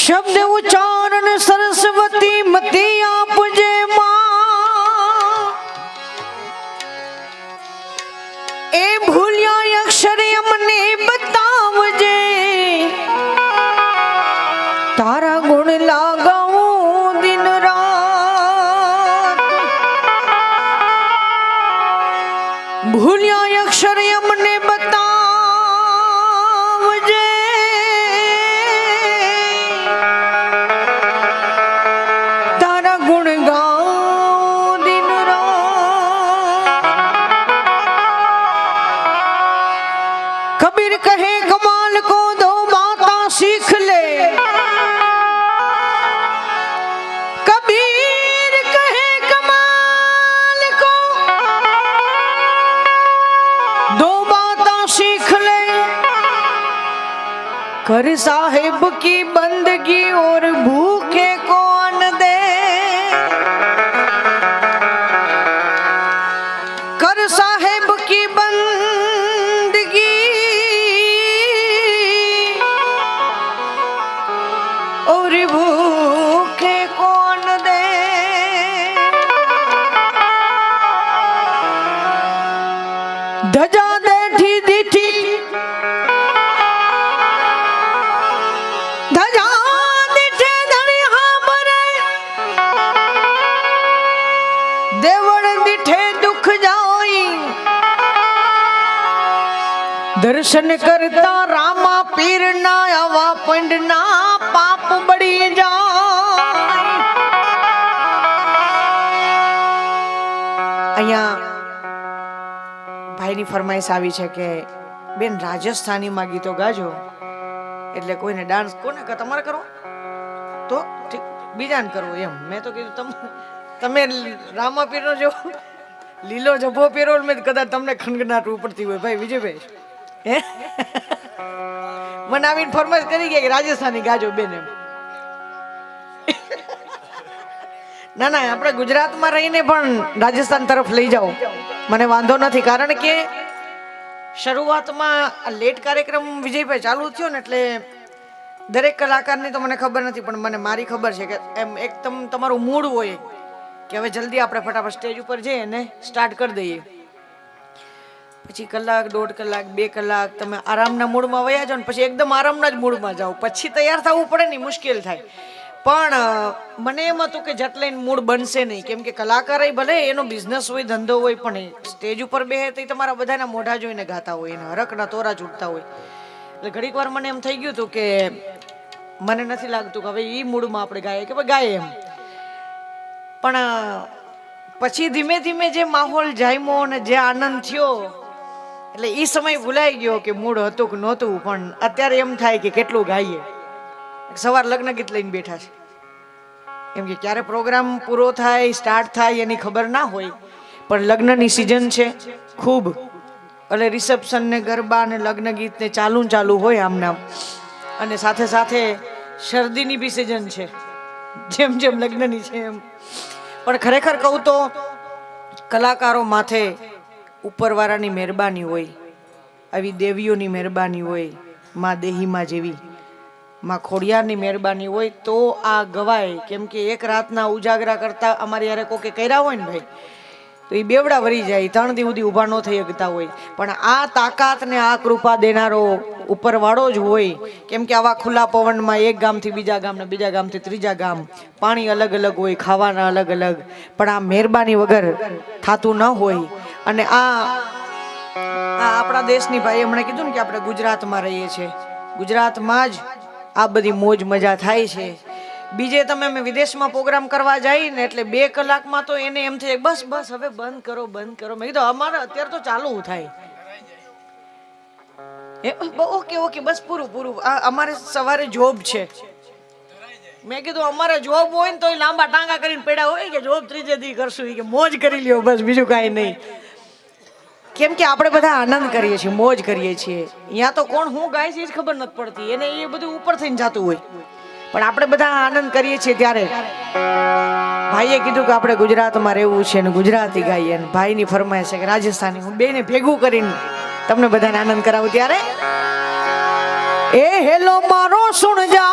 शब्द उच्चारण सरस्वती मती आपजे मां ए भूलिया अक्षर अमने बतावजे तारा गुण लगाऊं दिन रात भूलिया अक्षर अमने बतावजे तारा गुण गाऊं दिन रात कबीर कहे कमाल को दो बातें सीख ले कबीर कहे कमाल को दो बातें सीख ले कर साहिब की बंदगी और भूखे को अन्न दे कर साहिब की बंदगी और भूखे को अन्न दे धजा देठी दीठी धजा दीठे धनी हाबरे देवड़ दीठे दुख जाई दर्शन करता रामा पीर ना आवा पंड ना पाप बड़ी जाए અહીંયા ભાઈની ફરમાઈશ આવી છે કે બેન રાજસ્થાનીમાં ગીતો ગાજો એટલે કોઈને ડાન્સ કોને તમારે કરો તો ઠીક બીજાને કરવો એમ મેં તો કીધું તમે રામાપીરનો જો લીલો જભો પહેરો મેં કદાચ તમને ખનગનાટ ઉપડતી હોય ભાઈ વિજયભાઈ હે મને આવીને ફરમાઈશ કરી ગયા કે રાજસ્થાની ગાજો બેન એમ ના ના આપણે ગુજરાતમાં રહીને પણ રાજસ્થાન તરફ લઈ જાઓ મને વાંધો નથી કારણ કે શરૂઆતમાં લેટ કાર્યક્રમ વિજયભાઈ ચાલુ થયો ને એટલે દરેક કલાકારની તો મને ખબર નથી પણ મને મારી ખબર છે કે એમ એક તમારું મૂડ હોય કે હવે જલ્દી આપણે ફટાફટ સ્ટેજ ઉપર જઈએ અને સ્ટાર્ટ કરી દઈએ પછી કલાક દોઢ કલાક 2 કલાક તમે આરામના મૂડમાં વયા જાઓ ને પછી એકદમ આરામના જ મૂડમાં જાઓ પછી તૈયાર થવું પડે ને મુશ્કેલ થાય પણ મને એમ હતું કે જટ લઈને મૂડ બનશે નહીં કેમ કે કલાકાર ભલે એનો બિઝનેસ હોય ધંધો હોય પણ સ્ટેજ ઉપર બેહે તો તમારા બધાના મોઢા જોઈને ગાતા હોય એને હરકના તોરા છૂટતા હોય એટલે ઘડીક વાર મને એમ થઈ ગયું હતું કે મને નથી લાગતું કે હવે એ મૂડમાં આપણે ગાઈએ કે ગાઈએ એમ પણ પછી ધીમે ધીમે જે માહોલ જામ્યો અને જે આનંદ થયો એટલે એ સમય ભૂલાઈ ગયો કે મૂડ હતું કે નહોતું પણ અત્યારે એમ થાય કે કેટલું ગાઈએ સવાર લગ્ન ગીત લઈને બેઠા છે કેમ કે ક્યારે પ્રોગ્રામ પૂરો થાય સ્ટાર્ટ થાય એની ખબર ના હોય પણ લગ્નની સિઝન છે ખૂબ એટલે રિસેપ્શન ને ગરબા ને લગ્ન ગીત ને ચાલુ હોય આમના અને સાથે સાથે શરદીની બી સિઝન છે જેમ જેમ લગ્નની છે એમ પણ ખરેખર કહું તો કલાકારો માથે ઉપરવાળાની મહેરબાની હોય આવી દેવીઓની મહેરબાની હોય માં દેહીમાં જેવી માં ખોડિયારની મહેરબાની હોય તો આ ગવાય કેમ કે એક રાતના ઉજાગરા કરતા અમારી યારે કોકે કર્યા હોય ને ભાઈ તો એ બેવડા વરી જાય 3 દી સુધી ઊભા ન થઈ શકતા હોય પણ આ તાકાત ને આ કૃપા દેનારો ઉપરવાળો જ હોય કેમ કે આવા ખુલ્લા પવનમાં એક ગામથી બીજા ગામ ને બીજા ગામથી ત્રીજા ગામ પાણી અલગ અલગ હોય ખાવાના અલગ અલગ પણ આ મહેરબાની વગર થાતું ન હોય અને આ આપણા દેશની ભાઈ હમણાં કીધું ને કે આપણે ગુજરાતમાં રહીએ છીએ ગુજરાતમાં જ આ બધી મોજ મજા થાય છે બીજે તમે અમે વિદેશમાં પ્રોગ્રામ કરવા જઈએ ને એટલે 2 કલાકમાં તો એને એમ થાય બસ બસ હવે બંધ કરો મેં કીધું અમારે અત્યારે તો ચાલુ થાય ઓકે બસ પૂરું અમારે સવારે જોબ છે મેં કીધું અમારે જોબ હોય ને તો લાંબા ટાંગા કરીને પડ્યા હોય કે જોબ 3 દી કરશું કે મોજ કરી લ્યો બસ બીજું કાંઈ નહીં કેમ કે આપણે બધા આનંદ કરીએ છીએ મોજ કરીએ છીએ અહીંયા તો કોણ હું ગાય છે એ જ ખબર નથી પડતી એને એ બધું ઉપર થઈને જતું હોય પણ આપણે બધા આનંદ કરીએ છીએ ત્યારે ભાઈએ કીધું કે આપણે ગુજરાતમાં રહેવું છે ને ગુજરાતી ગાઈએ અને ભાઈની ફરમાઈશ છે કે રાજસ્થાની હું બેને ભેગું કરીને તમને બધાને આનંદ કરાવું ત્યારે એ હેલો મારો સુણ જા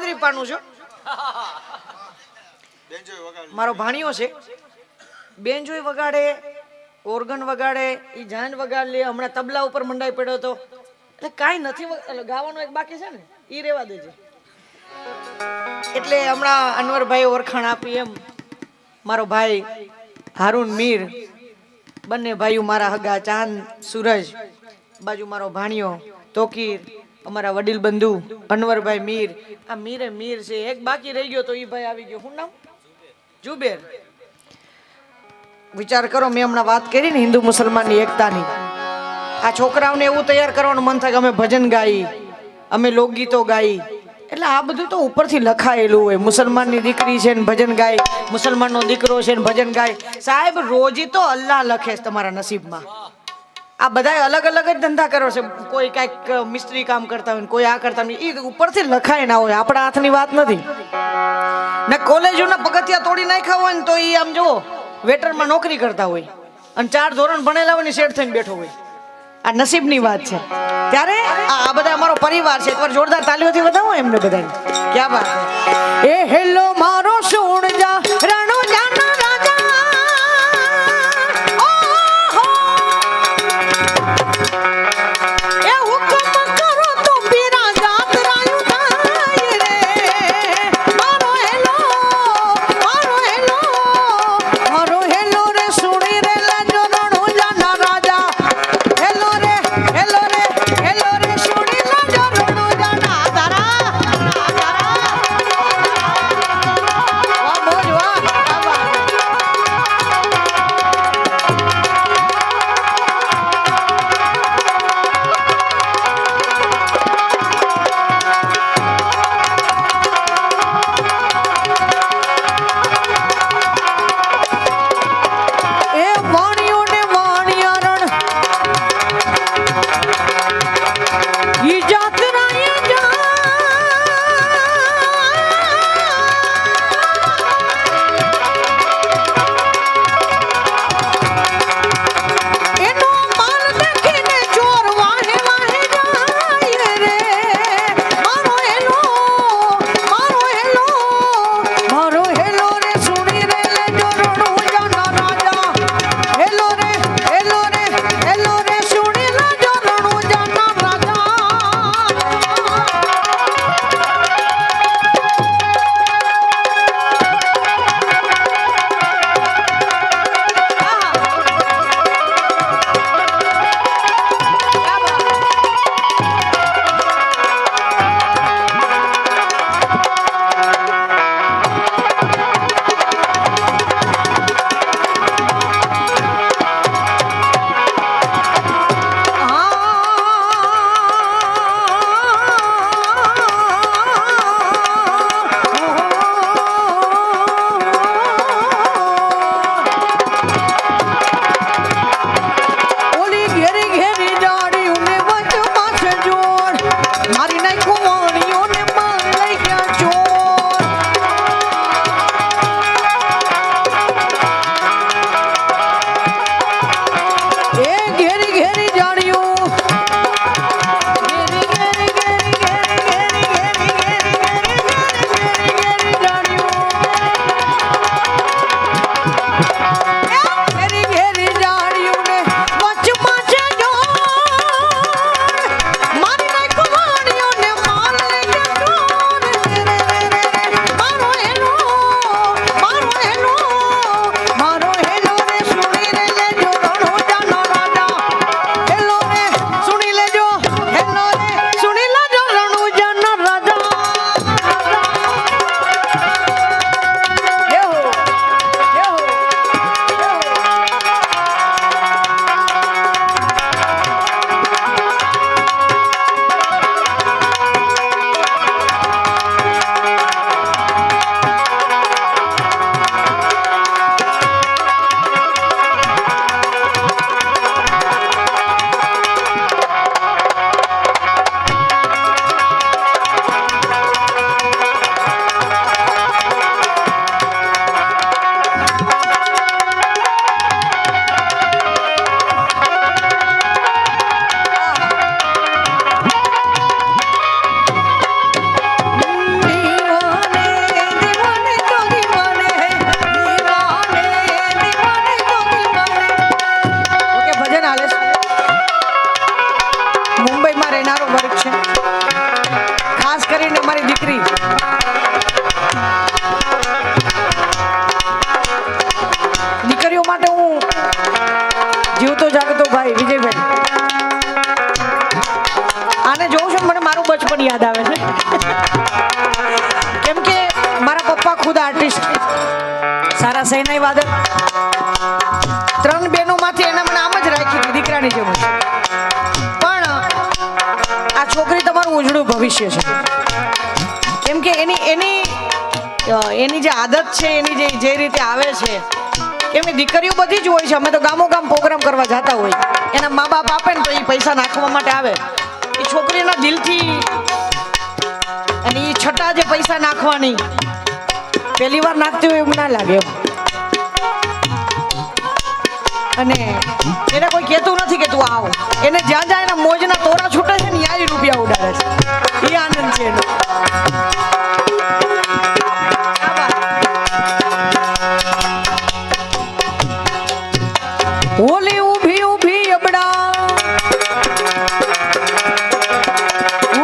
મૈત્રી પાનું છું. મારો ભાણિયો છે, બેન્જોય વગાડે, ઓર્ગન વગાડે, ઈ જાન વગાડ લે. હમણાં તબલા ઉપર મંડાઈ પડ્યો હતો. એટલે કાંઈ નથી, ગાવાનું એક બાકી છે ને, ઈ રેવા દેજે. એટલે હમણાં અનવરભાઈ ઓળખાણ આપી એમ મારો ભાઈ હારૂન મીર, બંને ભાઈઓ મારા હગા, ચાંદ સૂરજ, બાજુ મારો ભાણિયો તોકીર, અમારા વડીલ બંધુ અનવરભાઈ મીર. આ મીરે મીર છે. એક બાકી રહી ગયો તો ઈ ભાઈ આવી ગયો. શું નામ? જુબેર. વિચાર કરો, મેં હમણાં વાત કરી ને હિન્દુ મુસલમાનની એકતાની. આ છોકરાઓને એવું તૈયાર કરવાનું મન થાય કે અમે ભજન ગાઈ, અમે લોકગીતો ગાઈ. એટલે આ બધું તો ઉપરથી લખાયેલું હોય. મુસલમાનની દીકરી છે ને ભજન ગાય, મુસલમાનનો દીકરો છે ને ભજન ગાય. સાહેબ રોજી તો અલ્લાહ લખે છે તમારા નસીબમાં. આ બધા અલગ અલગ જ ધંધા કરો છે. કોઈ કાંઈક મિસ્ત્રી કામ કરતા હોય, કોઈ આ કરતા હોય. એ ઉપરથી લખાય ના હોય, આપણા હાથની વાત નથી. ને કોલેજોના પગથિયા તોડી નાખ્યા હોય ને તો એ આમ જુઓ વેટરમાં નોકરી કરતા હોય અને 4 ધોરણ ભણેલા હોય ને શેઠ થઈને બેઠો હોય. આ નસીબની વાત છે. ત્યારે આ બધા અમારો પરિવાર છે. એકવાર જોરદાર તાલીઓથી વધાવો એમને બધાને. ક્યાં વાત છે. એ હેલો મારો સોણજા રણો જાના રાજા, એ હુકમ કરો તો પીરા જાત રાયું થાય રે. મારો હેલો, મારો હેલો, મારો હેલો રે સુણી રે લાજો રણો જાના રાજા. હેલો રે, હેલો રે, હેલો રે સુણી લાજો રણો જાના તારા તારા. જાગતો ભાઈ વિજયભાઈ. આને જોઉં છું મને મારું બચપન યાદ આવે છે. કેમ કે મારા પપ્પા ખુદ આર્ટિસ્ટ, સારા સૈનાઈ વાદક. 3 બહેનોમાંથી એને મને આમ જ રાખી હતી દીકરાની જેમ. પણ આ છોકરી તમારું ઉજળું ભવિષ્ય છે. કેમ કે એની જે આદત છે, એની જે રીતે આવે છે, કેમ કે દીકરીઓ બધી જ હોય છે. અમે તો ગામો ગામ પ્રોગ્રામ કરવા જતા હોય, એના મા બાપ આપે ને તો એ પૈસા નાખવા માટે આવે. એ છોકરીના દિલથી, અને એ છઠ્ઠા જે પૈસા નાખવાની પહેલી વાર નાખતી હોય એવું ના લાગે એમ. અને એને કોઈ કહેતું નથી કે તું આવ. એને જ્યાં જ્યાં એના મોજના તોરા છૂટે છે ને ત્યાં રૂપિયા ઉડાડે છે. એ આનંદ છે એનો. ઓલી ઊભી ઊભી અબડા,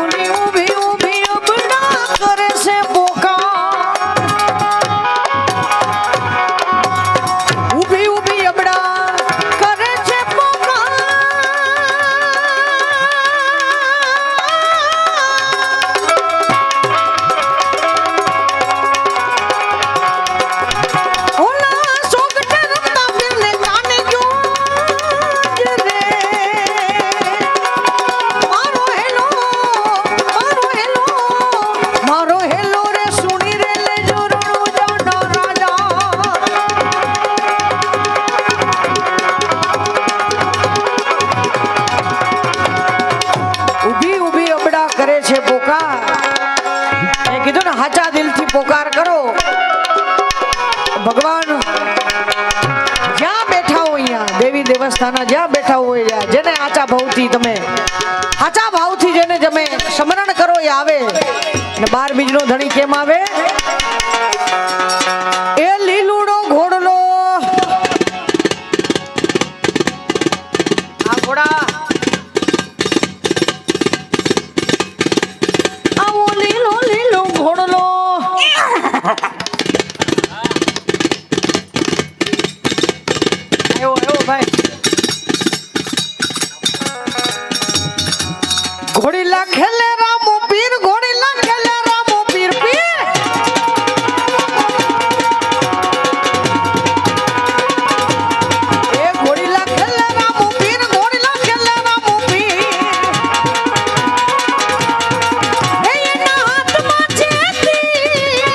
ઓલી ઊભી ઊભી અબડા કરે છે બોકા. ઊભી ઊભી અબડા કરે છે બોકા. ઓલા સોગટે રમતા પીરને કાને ગયો. મારો હેલો રે સુણી રે લે જોરણો જાનો રાજા. ઊભી ઊભી અબડા કરે છે પોકાર. એ કીધું ને હાચા દિલથી પોકાર કરો. ભગવાન જ્યાં બેઠા હોય, અહીંયા દેવી દેવસ્થાન જ્યાં બેઠા હોય, જેને આચા ભાવથી તમે આચા ભાવથી જેને તમે સ્મરણ કરો એ આવે. ને 12 બીજનો ધણી કેમ આવે? એ લીલુડો ઘોડલો. આ ઘોડા આવો લીલો લીલો ઘોડલો. આવ્યો ભાઈ. ઘોડી લાખેલે રામો પીર, ઘોડી લાખેલે રામો પીર પીર. એ ઘોડી લાખેલે રામો પીર, ઘોડી લાખેલે રામો પીર. એના હાથમાં છે તીર,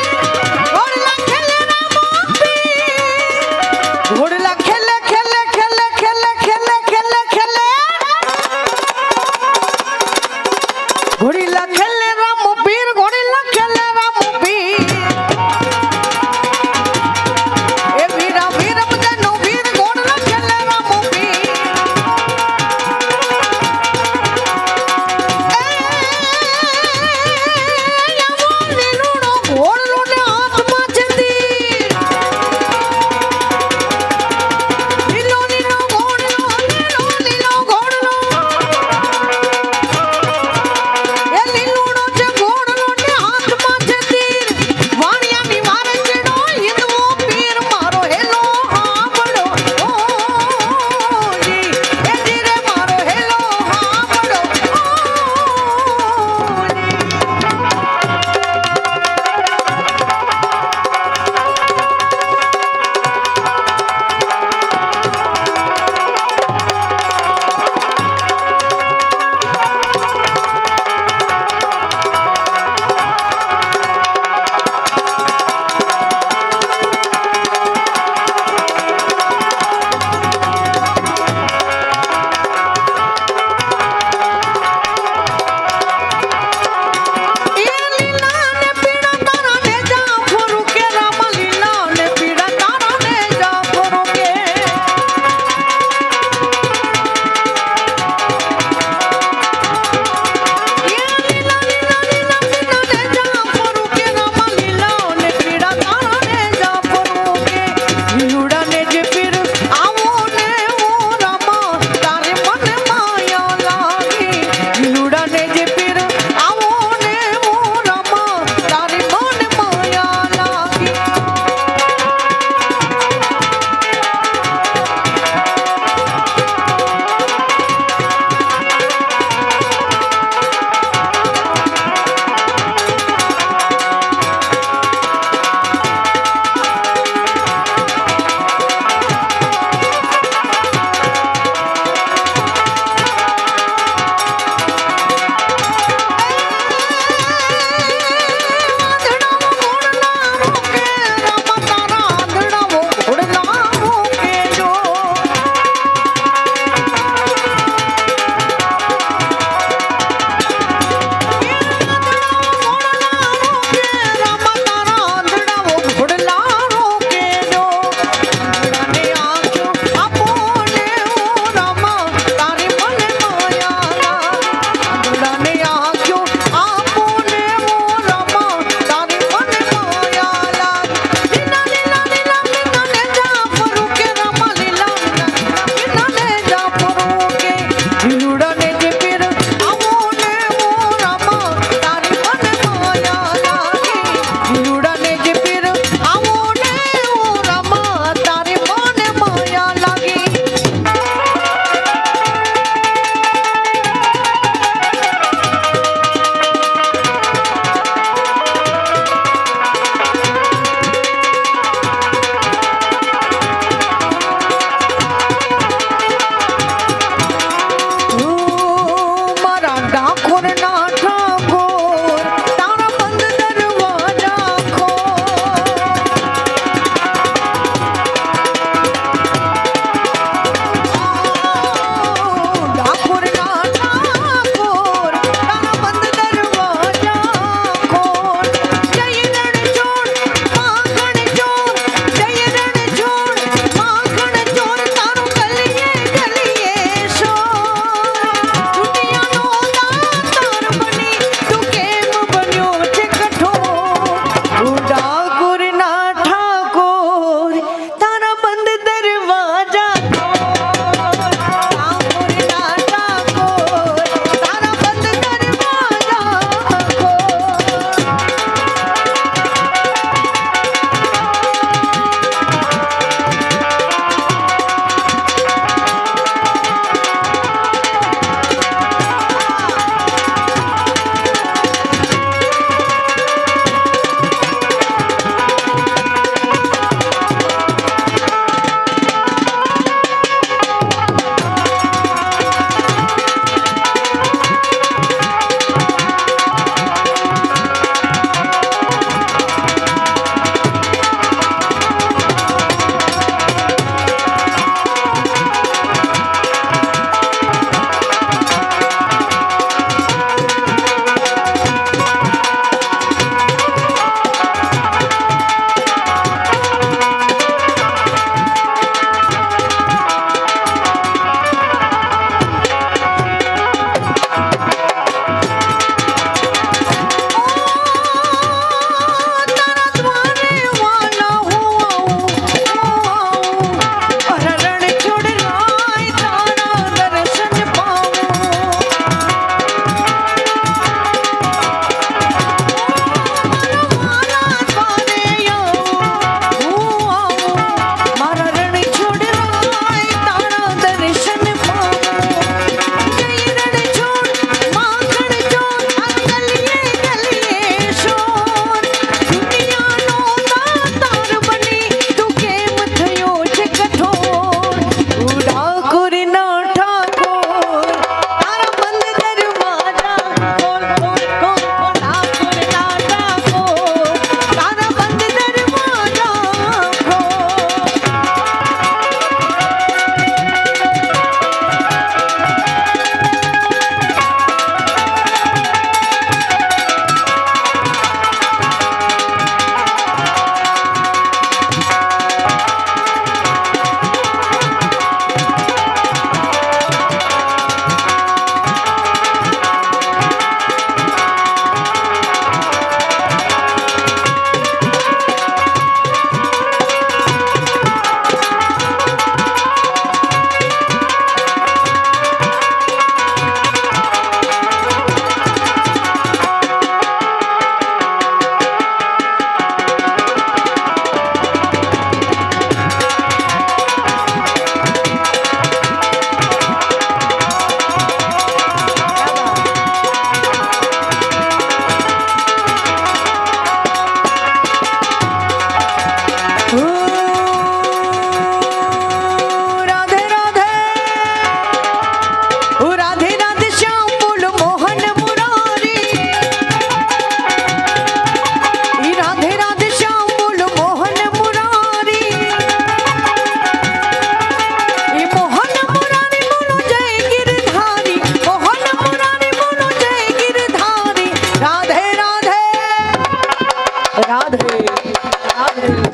રાધે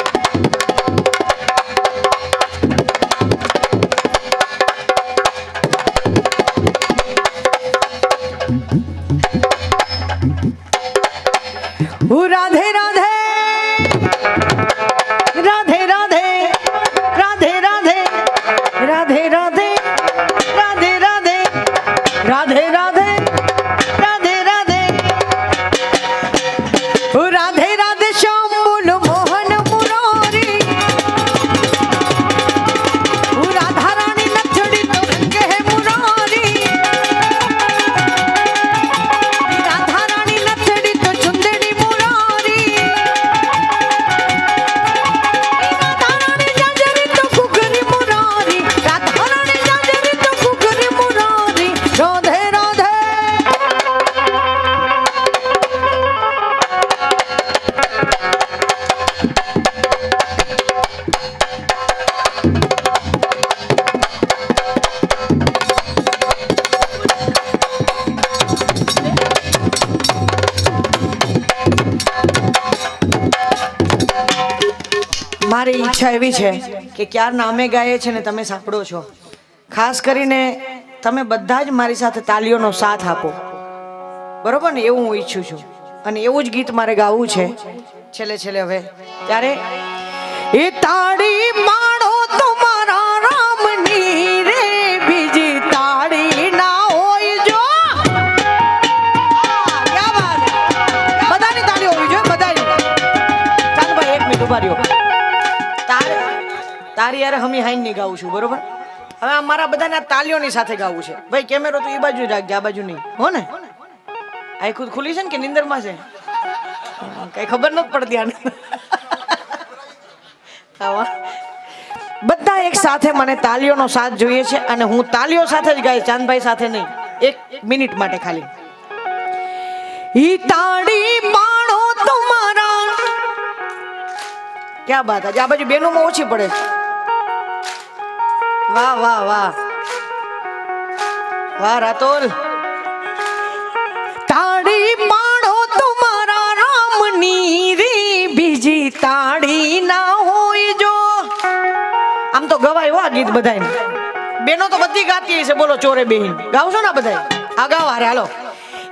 રાધે રાધે રાધે રાધે રાધે રાધે રાધે રાધે રાધે રાધે રાધે રાધે રાધે રાધે રાધે રાધે રાધે શ્યામ બોલ મોહન મુરારી રાધા રાણી નથડી તો રંગે હે મુરારી રાધા રાણી નથડી તો ચુંદડી મુરારી રાધા રાણી જાજરી તો ઘુઘરી મુરારી રાધા રાણી જાજરી તો ઘુઘરી મુરારી રાધે રાધે મારી ઈચ્છા એવી છે કે ક્યારના અમે ગાઈએ છે ને તમે સાંભળો છો ખાસ કરીને તમે બધા જ મારી સાથે તાલીઓનો સાથ આપો બરોબર ને એવું હું ઈચ્છું છું અને એવું જ ગીત મારે ગાવું છે છેલ્લે છેલ્લે હવે ત્યારે એ તાળી માણો તમારા રામની રે બીજી તાળી ના હોય જો ક્યા વાત બધાની તાળી હોવી જોઈએ બધાની ચાલ ભાઈ એક મિનિટ ઉભા રહ્યો તારી યાર હમી હાઈન ની ગાઉં છું બરોબર હવે આ મારા બધાને તાલીઓની સાથે ગાવું છે ભાઈ કેમેરો તો એ બાજુ જ રાખજે આ બાજુ નહીં હો ને આ ખુદ ખુલી છે ને કે નિંદરમાં છે કઈ ખબર નથી પડતી આને બધા એક સાથે મને તાલીઓનો સાથ જોઈએ છે અને હું તાલીઓ સાથે જ ગાઈશ ચાંદભાઈ સાથે નહીં એક મિનિટ માટે ખાલી ઈ તાળી માણો તમારા ક્યાં બાત આજે આ બાજુ બેનોમાં ઓછી પડે વાહ વાહ વાહ વાહ રાતોલ તાળી માણો તમારા રામની રે બીજી તાળી ના હોય જો આમ તો ગવાય હો આ ગીત બધાય બેનો તો બધી ગાતી છે બોલો ચોરે બેહીન ગાવશો ને બધાય આ ગાવ હારે હાલો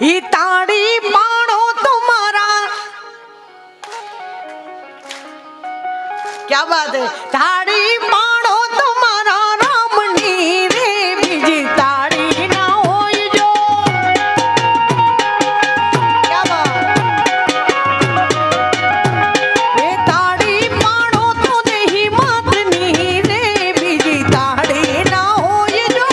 ઈ તાળી માણો તમારા क्या बात है ताड़ी माणो तुम्हारा रामनी रे बीजी ताड़ी ना होय जो क्या बात ए ताड़ी माणो तो देही मातनी रे बीजी ताड़ी ना होय जो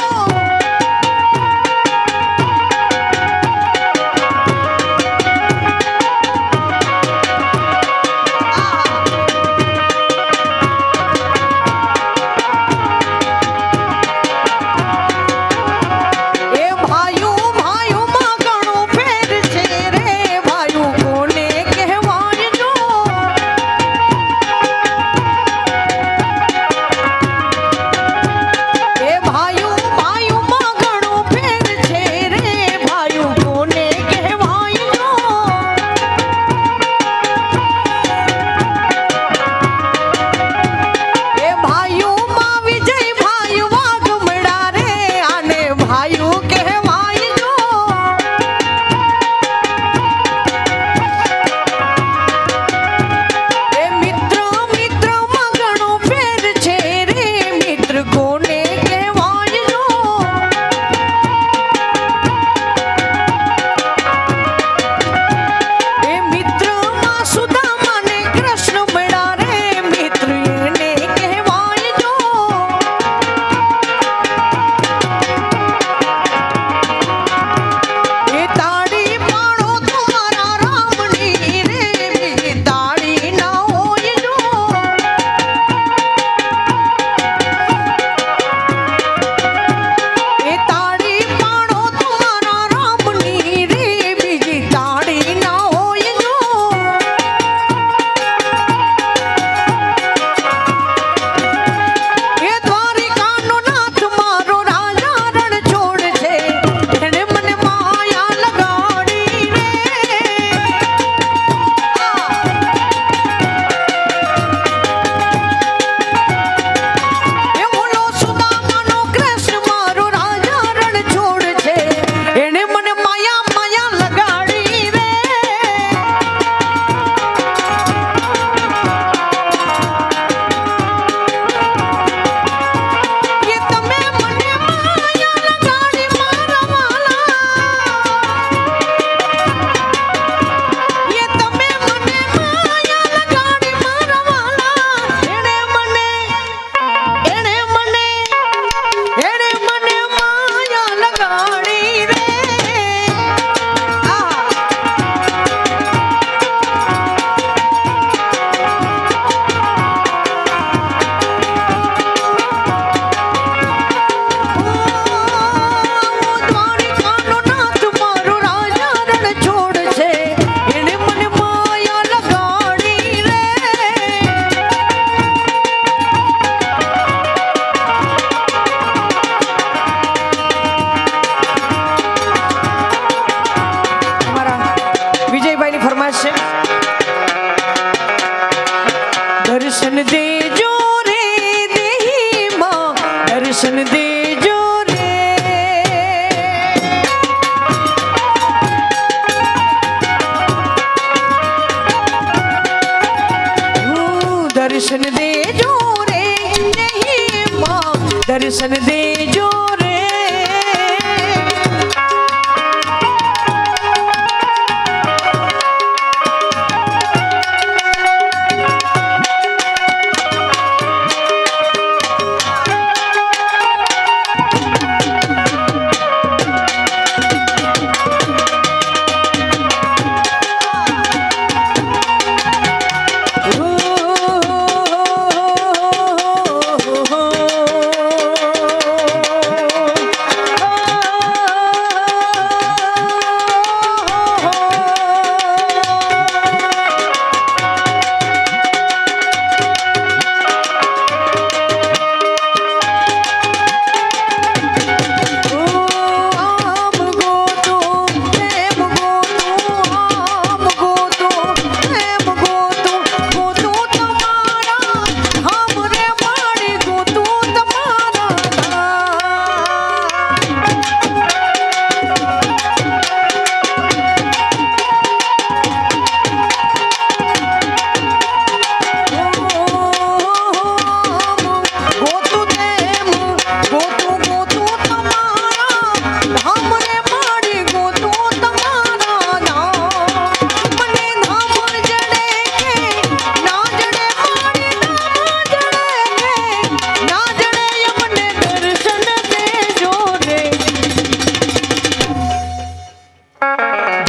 दर्शन देजो रे देही मां दर्शन देजो रे दर्शन देजो रे देही मां दर्शन देजो रे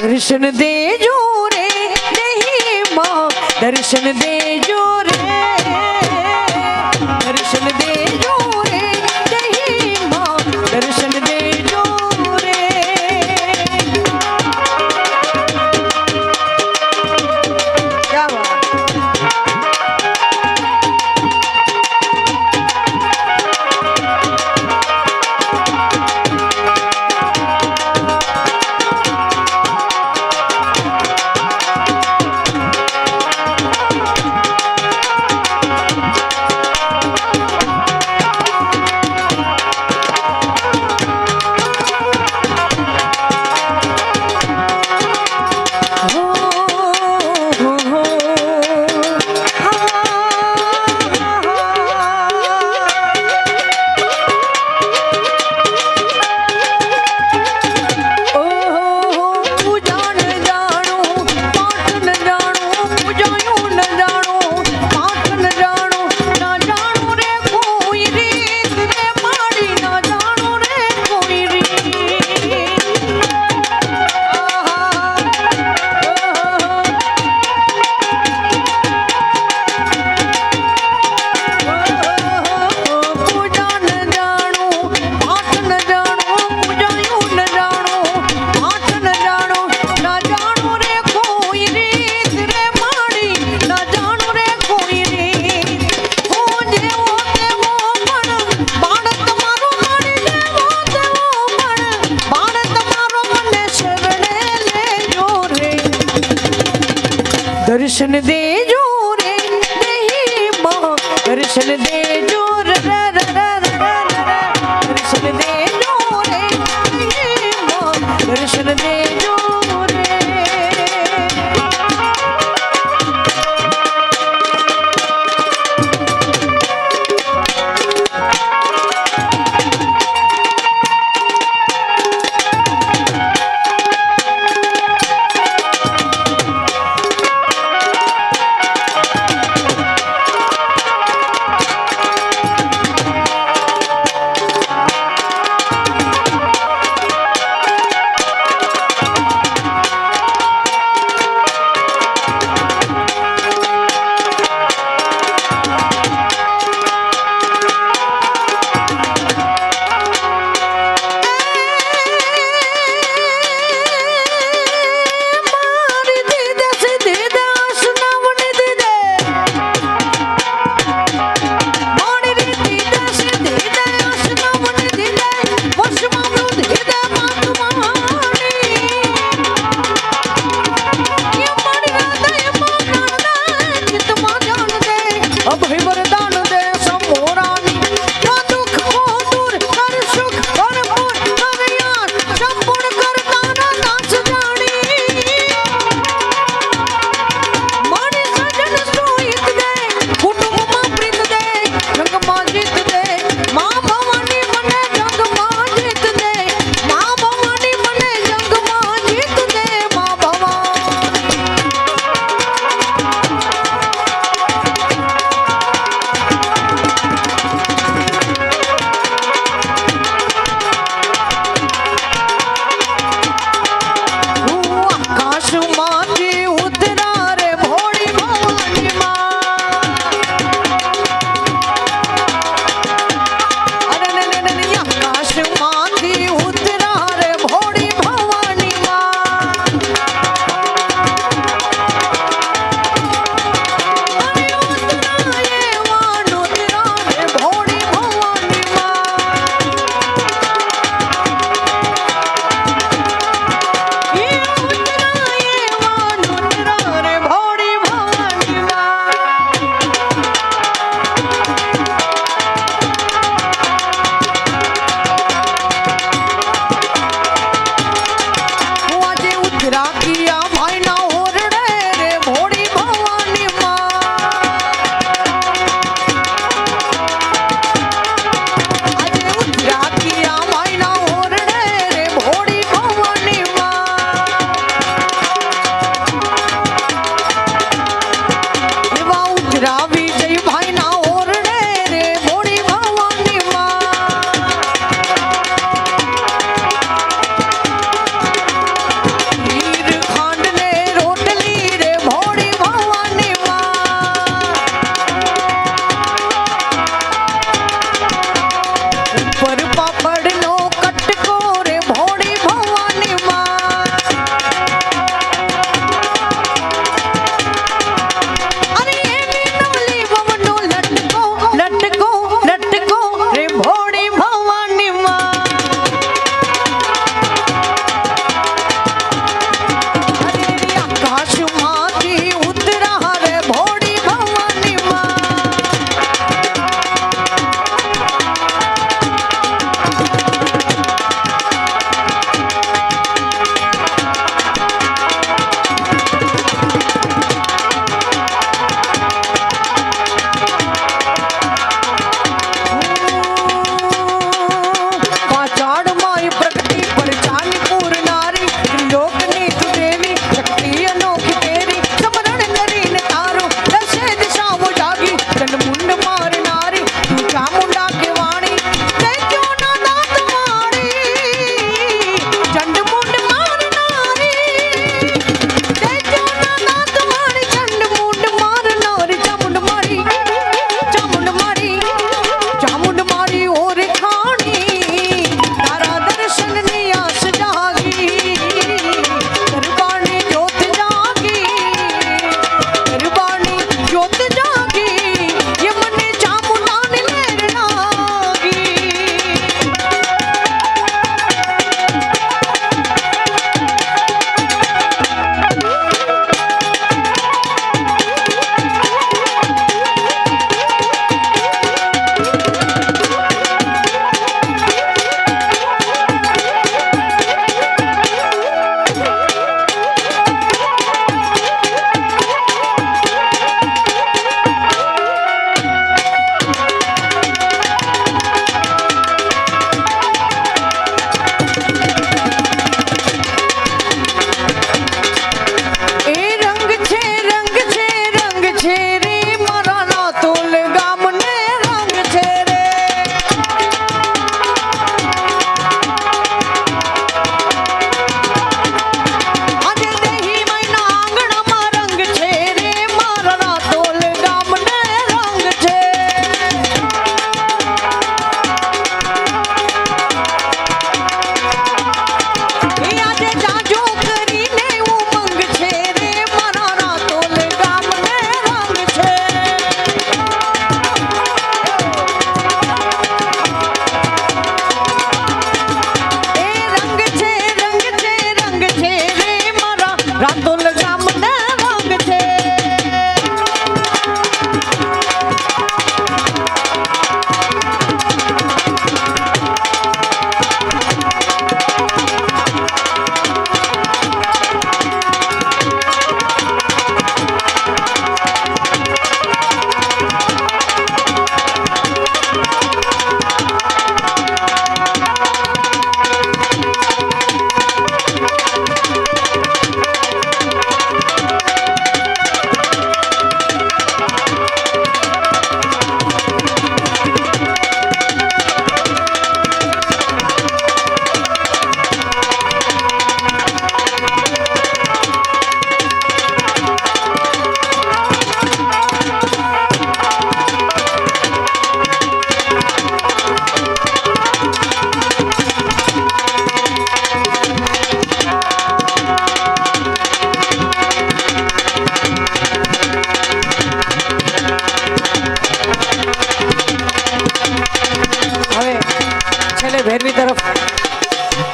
दर्शन देजो रे देही मां दर्शन देजो रे दर्शन देजो रे देही मां दर्शन देजो रे क्या बात दर्शन देजो रे देही मां दर्शन देजो रे दर्शन देजो रे देही मां दर्शन देजो रे અભય વરદાન દે સમોરાની યા દુઃખ કો દૂર કર સુખ ભરપૂર કરિયા સંપૂર્ણ કરતા ના દાસ જાણી મારી સજન સોહિત દે કુટુંબમાં પ્રીત દે જંગમાં જીત દે મા ભવાની મને જંગમાં જીત દે મા ભવાની મને જંગમાં જીત દે મા ભવાની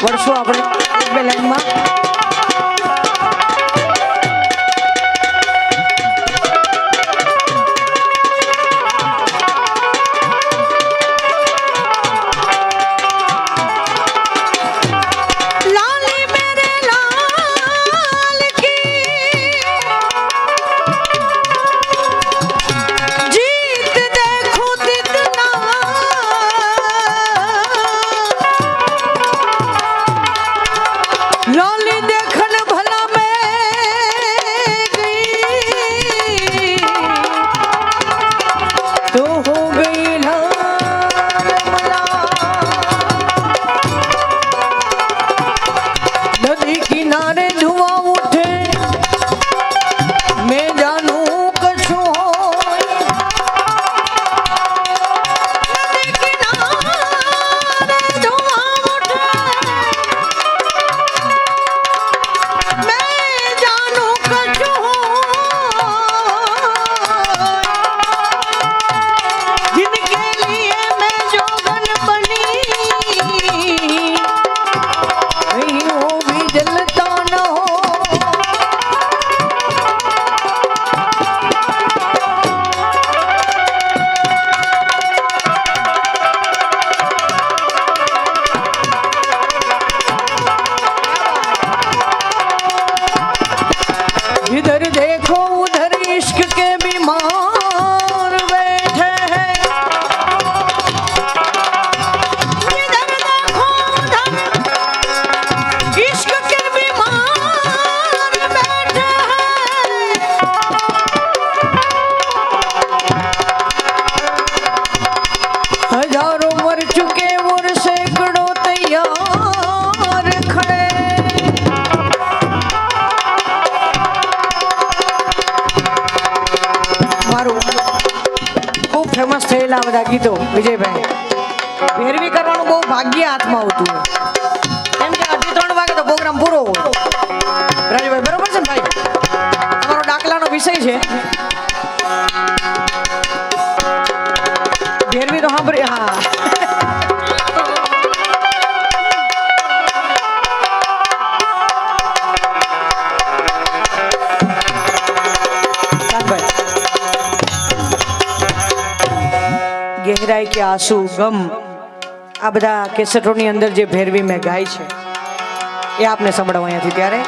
વળશું આપણે એક બે લાઈનમાં. ફેમસ થયેલા બધા ગીતો વિજયભાઈ ભેરવી કરવાનું બહુ ભાગ્ય હાથમાં આવતું હોય કેમ કે 2:30 વાગે તો પ્રોગ્રામ પૂરો હોય. રાજુભાઈ બરોબર છે ને ભાઈ? તમારો દાખલાનો વિષય છે ભેરવી તો સાંભળી. હા गहराई के आंसू गम आ बधा केसेटोनी अंदर जे भैरवी में गाय है ये आपने संभळावा अहींयाथी त्यारे